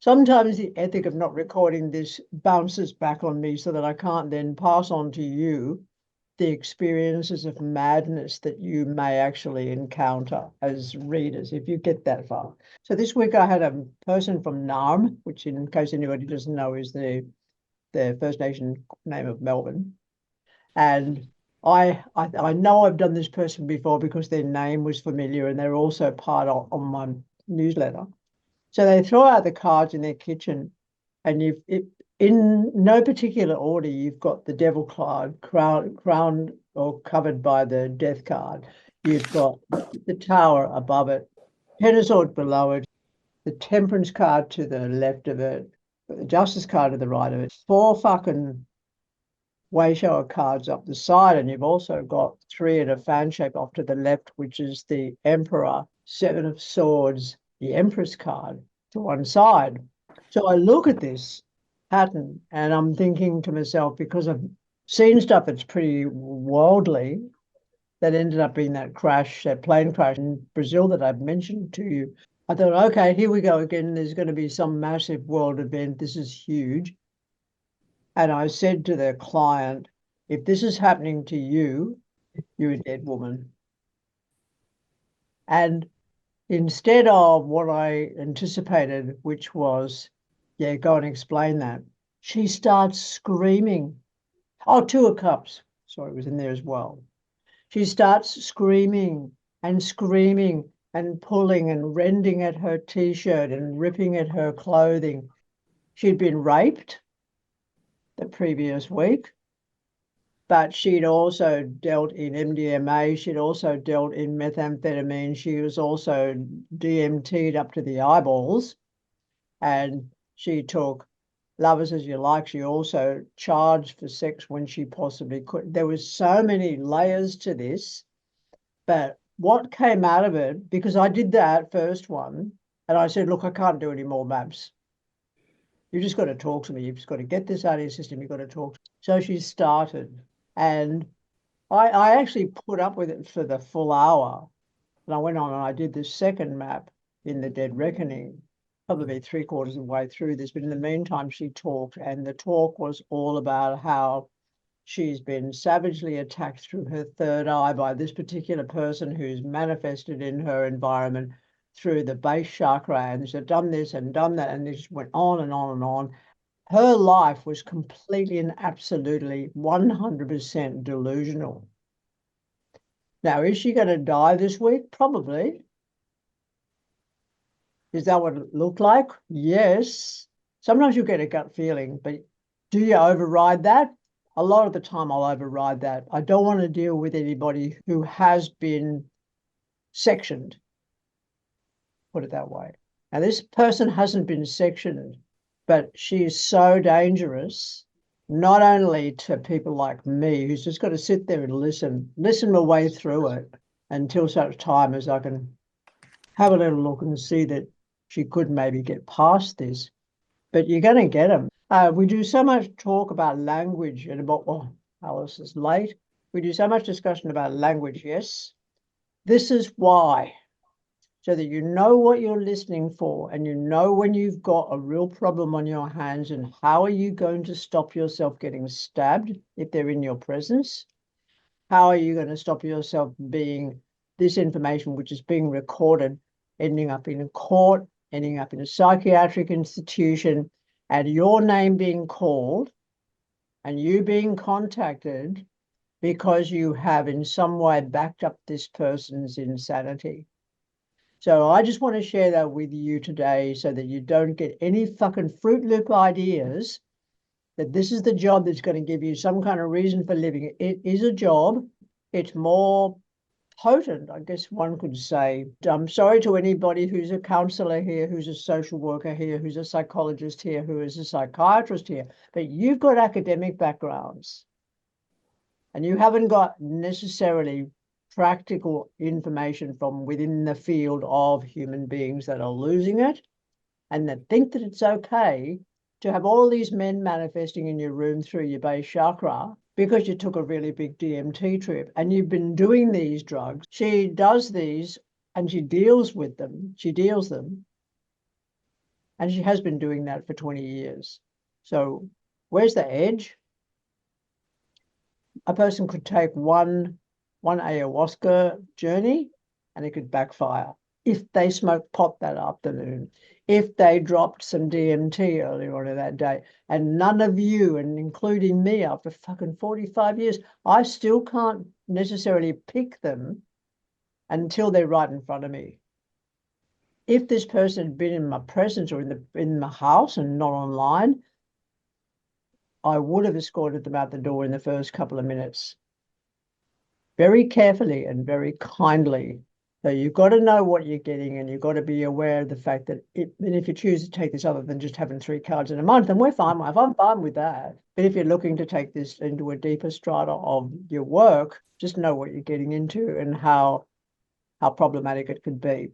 Sometimes the ethic of not recording this bounces back on me so that I can't then pass on to you the experiences of madness that you may actually encounter as readers, if you get that far. So this week I had a person from Naarm, which in case anybody doesn't know is the First Nation name of Melbourne. And I know I've done this person before because their name was familiar and they're also part of on my newsletter. So they throw out the cards in their kitchen, and in no particular order, you've got the devil card crowned or covered by the death card. You've got the tower above it, ten of swords below it, the temperance card to the left of it, the justice card to the right of it, four fucking way shower cards up the side, and you've also got three in a fan shape off to the left, which is the emperor, seven of swords, the empress card to one side. So I look at this pattern and I'm thinking to myself, because I've seen stuff that's pretty worldly, that ended up being that crash, that plane crash in Brazil that I've mentioned to you. I thought, okay, here we go again. There's going to be some massive world event. This is huge. And I said to the client, if this is happening to you, you're a dead woman. And instead of what I anticipated, which was, yeah, go and explain that, she starts screaming. Oh, two of cups. Sorry, it was in there as well. She starts screaming and screaming and pulling and rending at her T-shirt and ripping at her clothing. She'd been raped the previous week, but she'd also dealt in MDMA. She'd also dealt in methamphetamine. She was also DMT'd up to the eyeballs. And she took Lovers As You Like. She also charged for sex when she possibly could. There was so many layers to this. But what came out of it, because I did that first one, and I said, look, I can't do any more maps. You've just got to talk to me. You've just got to get this out of your system. You've got to talk. So she started. And I actually put up with it for the full hour. And I went on and I did the second map in the Dead Reckoning, probably 3/4 of the way through this. But in the meantime, she talked, and the talk was all about how she's been savagely attacked through her third eye by this particular person who's manifested in her environment through the base chakra, and she's done this and done that, and it just went on and on and on. Her life was completely and absolutely 100% delusional. Now, is she going to die this week? Probably. Is that what it looked like? Yes. Sometimes you get a gut feeling, but do you override that? A lot of the time I'll override that. I don't want to deal with anybody who has been sectioned, put it that way. Now, this person hasn't been sectioned, but she is so dangerous, not only to people like me, who's just got to sit there and listen my way through it until such time as I can have a little look and see that she could maybe get past this. But you're going to get them. We do so much talk about language and about, well, Alice is late. We do so much discussion about language, yes. This is why, so that you know what you're listening for and you know when you've got a real problem on your hands and how are you going to stop yourself getting stabbed if they're in your presence? How are you going to stop yourself being this information which is being recorded, ending up in a court, ending up in a psychiatric institution, and your name being called and you being contacted because you have in some way backed up this person's insanity? So I just want to share that with you today so that you don't get any fucking Fruit Loop ideas that this is the job that's going to give you some kind of reason for living. It is a job. It's more potent, I guess one could say. I'm sorry to anybody who's a counselor here, who's a social worker here, who's a psychologist here, who is a psychiatrist here, but you've got academic backgrounds and you haven't got necessarily practical information from within the field of human beings that are losing it and that think that it's okay to have all these men manifesting in your room through your base chakra because you took a really big DMT trip and you've been doing these drugs. She does these and she deals with them. She deals them. And she has been doing that for 20 years. So where's the edge? A person could take one ayahuasca journey and it could backfire. If they smoked pot that afternoon, if they dropped some DMT earlier on in that day, and none of you, and including me after fucking 45 years, I still can't necessarily pick them until they're right in front of me. If this person had been in my presence or in my house and not online, I would have escorted them out the door in the first couple of minutes, very carefully and very kindly. So you've got to know what you're getting, and you've got to be aware of the fact that if you choose to take this other than just having 3 cards in a month, then we're fine. I'm fine with that. But if you're looking to take this into a deeper strata of your work, just know what you're getting into and how problematic it could be.